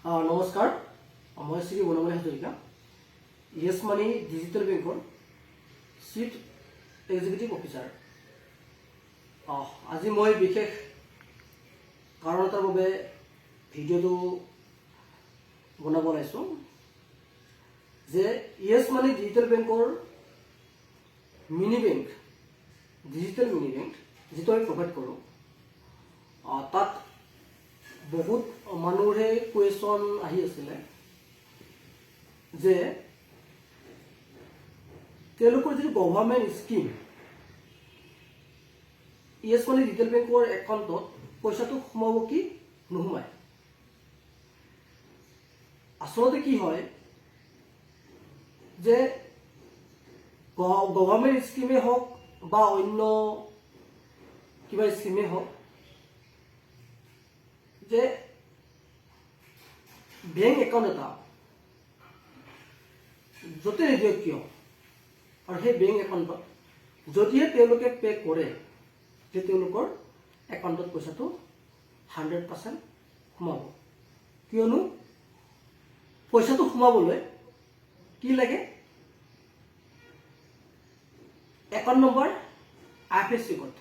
নমস্কাৰ, মই শ্ৰী বনমালী হাজৰিকা, য়েছ মানি ডিজিটেল বেংকৰ চিফ এক্সিকিউটিভ অফিচাৰ। আজি মই বিশেষ কাৰণ এটাৰ বাবে ভিডিঅ'টো বনাব ওলাইছোঁ যে য়েছ মানি ডিজিটেল বেংকৰ mini bank, digital mini bank যিটো আমি প্ৰভাইড কৰোঁ, তাত বহুত মানুহৰে কুৱেশ্যন আহি আছিলে যে তেওঁলোকৰ যিটো গভৰ্ণমেণ্ট স্কিম য়েছ মানি ডিজিটেল বেংকৰ একাউণ্টত পইচাটো সোমাব কি নোসোমায়। আচলতে কি হয় যে গভৰ্ণমেণ্ট স্কিমেই হওক বা অন্য কিবা স্কিমেই হওক, যে বেংক একাউণ্ট এটা য'তে নিদিয়ক কিয় আৰু সেই বেংক একাউণ্টত যদিহে তেওঁলোকে পে' কৰে যে তেওঁলোকৰ একাউণ্টত পইচাটো 100% সোমাব। কিয়নো পইচাটো সোমাবলৈ কি লাগে? Account number, IFSC code.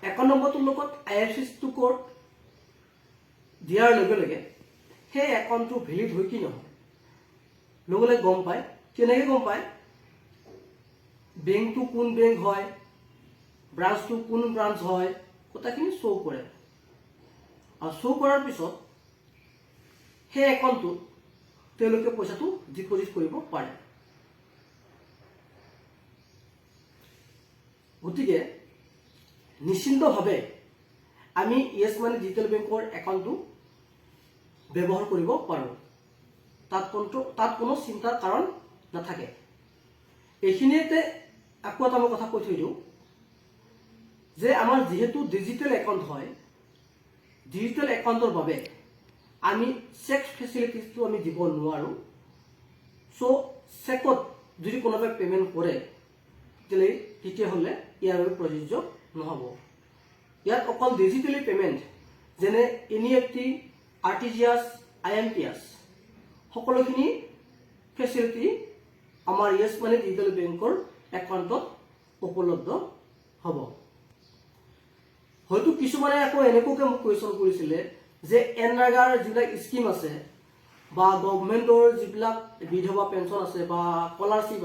Account নম্বৰটোৰ লগত IFSC কোড দিয়াৰ লগে লগে সেই একাউণ্টটো ভেলিড হয় কি নহয় লগে লগে গম পায়। কেনেকৈ গম পায়? বেংকটো কোন বেংক হয়, ব্ৰাঞ্চটো কোন ব্ৰাঞ্চ হয়, কথাখিনি শ্ব' কৰে। আৰু শ্ব' কৰাৰ পিছত সেই একাউণ্টটোত তেওঁলোকে পইচাটো ডিপজিট কৰিব পাৰে। গতিকে নিশ্চিন্তভাৱে আমি য়েছ মানি ডিজিটেল বেংকৰ একাউণ্টটো ব্যৱহাৰ কৰিব পাৰোঁ। তাত কোনো চিন্তাৰ কাৰণ নাথাকে। এইখিনিতে আকৌ এটা মই কথা কৈ থৈ দিওঁ যে আমাৰ যিহেতু ডিজিটেল একাউণ্ট হয়, ডিজিটেল একাউণ্টৰ বাবে আমি চেক ফেচিলিটিছটো আমি দিব নোৱাৰোঁ। চ' চেকত যদি কোনোবাই পে'মেণ্ট কৰে তেতিয়াহ'লে ইয়াৰ বাবে প্ৰযোজ্য নহ'ব। ইয়াত অকল ডিজিটেলি পে'মেণ্ট যেনে NEFT, RTGS, IMPS সকলোখিনি ফেচিলিটি আমাৰ য়েছ মানি ডিজিটেল বেংকৰ একাউণ্টত উপলব্ধ হ'ব। হয়তো কিছুমানে আকৌ এনেকুৱাকৈ মোক কুৱেশ্যন কৰিছিলে যে NREGAৰ যিবিলাক স্কিম আছে বা গভৰ্ণমেণ্টৰ যিবিলাক বিধৱা পেঞ্চন আছে বা স্কলাৰশ্বিপ